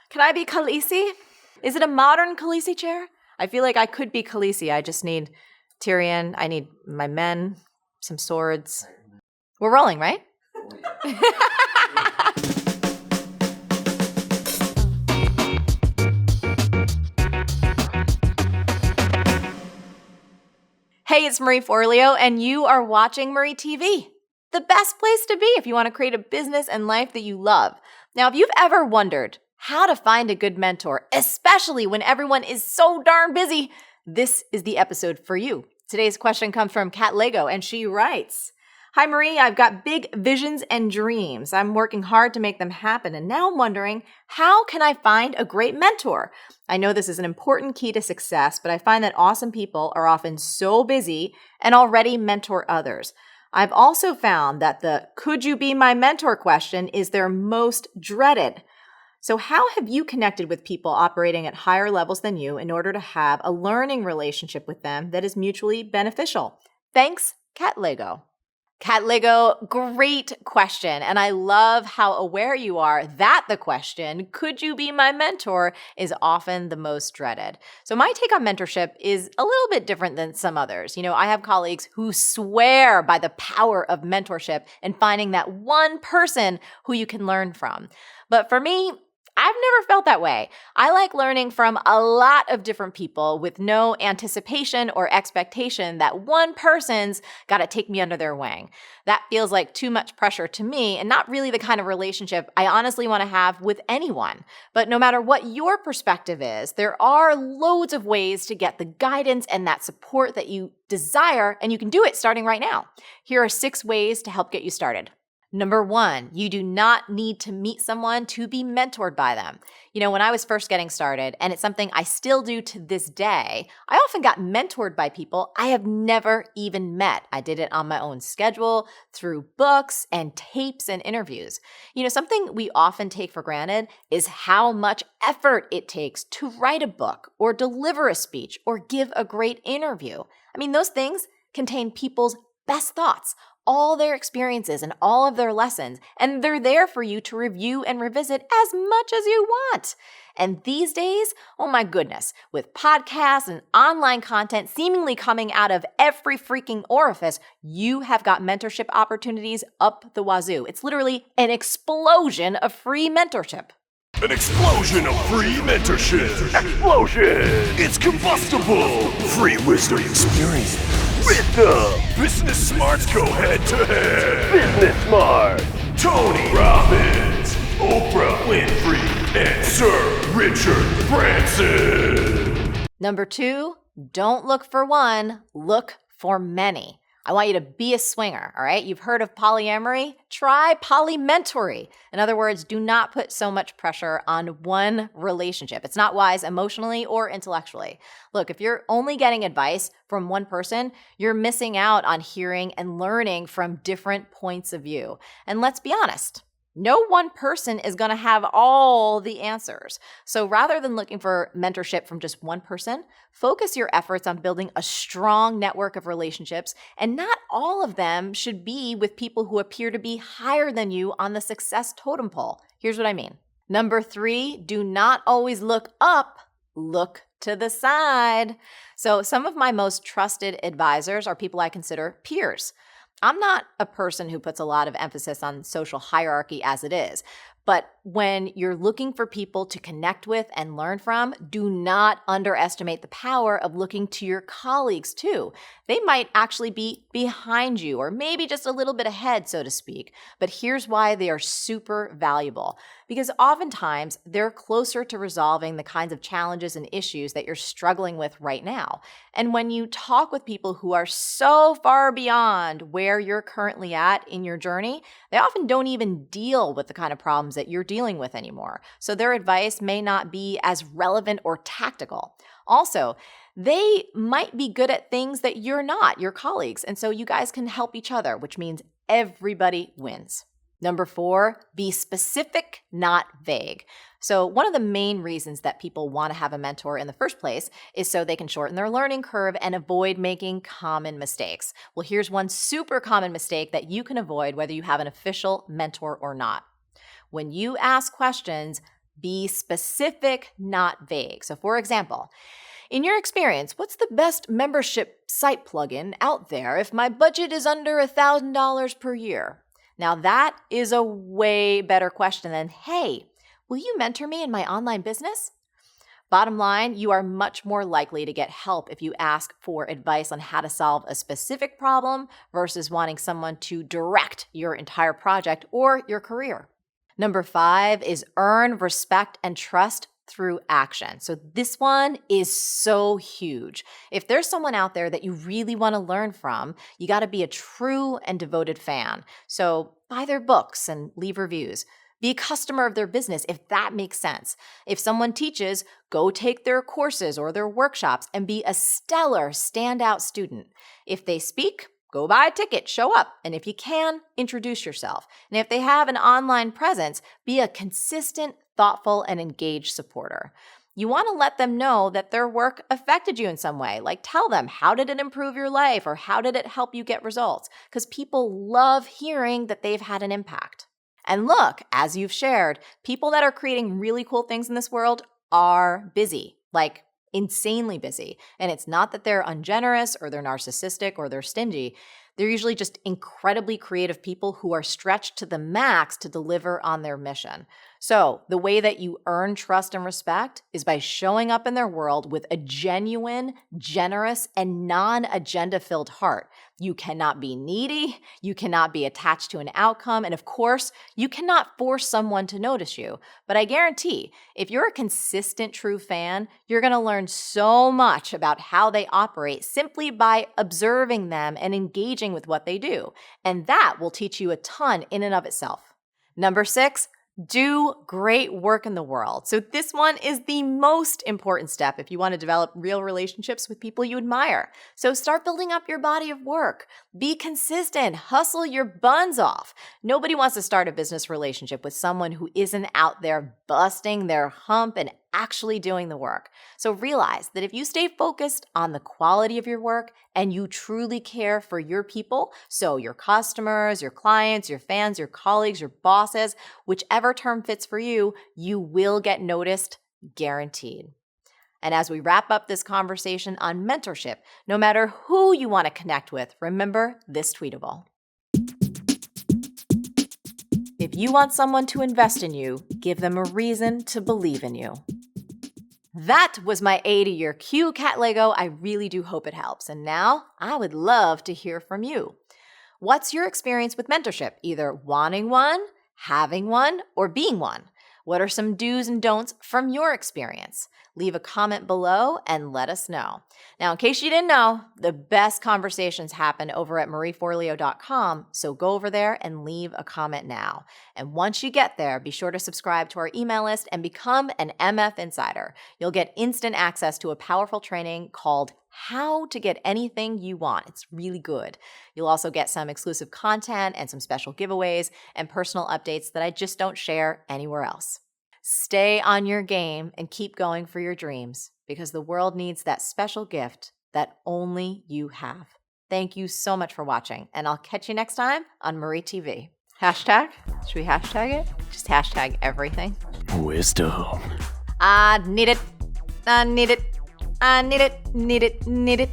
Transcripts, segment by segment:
Can I be Khaleesi? Is it a modern Khaleesi chair? I feel like I could be Khaleesi. I just need Tyrion. I need my men, some swords. We're rolling, right? Hey, it's Marie Forleo, and you are watching Marie TV. The best place to be if you want to create a business and life that you love. Now, if you've ever wondered how to find a good mentor, especially when everyone is so darn busy, this is the episode for you. Today's question comes from Kat Lego, and she writes, "Hi Marie, I've got big visions and dreams. I'm working hard to make them happen, and now I'm wondering, how can I find a great mentor? I know this is an important key to success, but I find that awesome people are often so busy and already mentor others. I've also found that the 'could you be my mentor' question is their most dreaded. So how have you connected with people operating at higher levels than you in order to have a learning relationship with them that is mutually beneficial? Thanks, Kat Lego." Kat Lego, great question. And I love how aware you are that the question, "could you be my mentor?" is often the most dreaded. So my take on mentorship is a little bit different than some others. I have colleagues who swear by the power of mentorship and finding that one person who you can learn from. But for me, I've never felt that way. I like learning from a lot of different people with no anticipation or expectation that one person's got to take me under their wing. That feels like too much pressure to me and not really the kind of relationship I honestly want to have with anyone. But no matter what your perspective is, there are loads of ways to get the guidance and that support that you desire, and you can do it starting right now. Here are 6 ways to help get you started. Number 1, you do not need to meet someone to be mentored by them. When I was first getting started, and it's something I still do to this day, I often got mentored by people I have never even met. I did it on my own schedule, through books and tapes and interviews. Something we often take for granted is how much effort it takes to write a book or deliver a speech or give a great interview. Those things contain people's best thoughts, all their experiences and all of their lessons, and they're there for you to review and revisit as much as you want. And these days, oh my goodness, with podcasts and online content seemingly coming out of every freaking orifice, you have got mentorship opportunities up the wazoo. It's literally an explosion of free mentorship. An explosion of free mentorship. Explosion! It's combustible. Free wisdom experience. Wisdom. Business smarts go head to head. Business smart. Tony Robbins, Oprah Winfrey, and Sir Richard Branson. Number 2, don't look for one, look for many. I want you to be a swinger, all right? You've heard of polyamory? Try polymentory. In other words, do not put so much pressure on one relationship. It's not wise emotionally or intellectually. Look, if you're only getting advice from one person, you're missing out on hearing and learning from different points of view. And let's be honest, no one person is going to have all the answers. So rather than looking for mentorship from just one person, focus your efforts on building a strong network of relationships, and not all of them should be with people who appear to be higher than you on the success totem pole. Here's what I mean. Number 3, do not always look up, look to the side. So some of my most trusted advisors are people I consider peers. I'm not a person who puts a lot of emphasis on social hierarchy as it is, but when you're looking for people to connect with and learn from, do not underestimate the power of looking to your colleagues too. They might actually be behind you or maybe just a little bit ahead, so to speak. But here's why they are super valuable. Because oftentimes they're closer to resolving the kinds of challenges and issues that you're struggling with right now. And when you talk with people who are so far beyond where you're currently at in your journey, they often don't even deal with the kind of problems that you're dealing with anymore. So their advice may not be as relevant or tactical. Also, they might be good at things that you're not, your colleagues. And so you guys can help each other, which means everybody wins. Number 4, be specific, not vague. So one of the main reasons that people want to have a mentor in the first place is so they can shorten their learning curve and avoid making common mistakes. Well, here's one super common mistake that you can avoid whether you have an official mentor or not. When you ask questions, Be specific, not vague. So for example, in your experience, what's the best membership site plugin out there if my budget is under $1,000 per year? Now that is a way better question than, hey, will you mentor me in my online business? Bottom line, you are much more likely to get help if you ask for advice on how to solve a specific problem versus wanting someone to direct your entire project or your career. Number 5 is earn respect and trust through action. So this one is so huge. If there's someone out there that you really want to learn from, you got to be a true and devoted fan. So buy their books and leave reviews. Be a customer of their business if that makes sense. If someone teaches, go take their courses or their workshops and be a stellar standout student. If they speak, go buy a ticket, show up, and if you can, introduce yourself. And if they have an online presence, be a consistent, thoughtful, and engaged supporter. You want to let them know that their work affected you in some way. Like tell them, how did it improve your life or how did it help you get results? Because people love hearing that they've had an impact. And look, as you've shared, people that are creating really cool things in this world are busy, like insanely busy. And it's not that they're ungenerous or they're narcissistic or they're stingy. They're usually just incredibly creative people who are stretched to the max to deliver on their mission. So the way that you earn trust and respect is by showing up in their world with a genuine, generous, and non-agenda-filled heart. You cannot be needy, you cannot be attached to an outcome, and of course, you cannot force someone to notice you. But I guarantee, if you're a consistent true fan, you're going to learn so much about how they operate simply by observing them and engaging with what they do. And that will teach you a ton in and of itself. Number 6, do great work in the world. So this one is the most important step if you want to develop real relationships with people you admire. So start building up your body of work. Be consistent. Hustle your buns off. Nobody wants to start a business relationship with someone who isn't out there busting their hump and actually doing the work. So realize that if you stay focused on the quality of your work and you truly care for your people, so your customers, your clients, your fans, your colleagues, your bosses, whichever term fits for you, you will get noticed, guaranteed. And as we wrap up this conversation on mentorship, no matter who you want to connect with, remember this tweetable. If you want someone to invest in you, give them a reason to believe in you. That was my A to your Q Cat Lego. I really do hope it helps. And now I would love to hear from you. What's your experience with mentorship? Either wanting one, having one, or being one? What are some do's and don'ts from your experience? Leave a comment below and let us know. Now, in case you didn't know, the best conversations happen over at marieforleo.com, so go over there and leave a comment now. And once you get there, be sure to subscribe to our email list and become an MF Insider. You'll get instant access to a powerful training called How to Get Anything You Want. It's really good. You'll also get some exclusive content and some special giveaways and personal updates that I just don't share anywhere else. Stay on your game and keep going for your dreams because the world needs that special gift that only you have. Thank you so much for watching, and I'll catch you next time on Marie TV. Hashtag? Should we hashtag it? Just hashtag everything. Wisdom. I need it. I need it. I need it. Need it. Need it.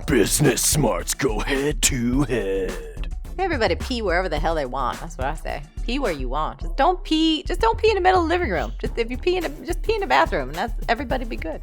Business smarts go head to head. Everybody pee wherever the hell they want. That's what I say. Pee where you want. Just don't pee in the middle of the living room. Just if you pee just pee in the bathroom, and that's everybody be good.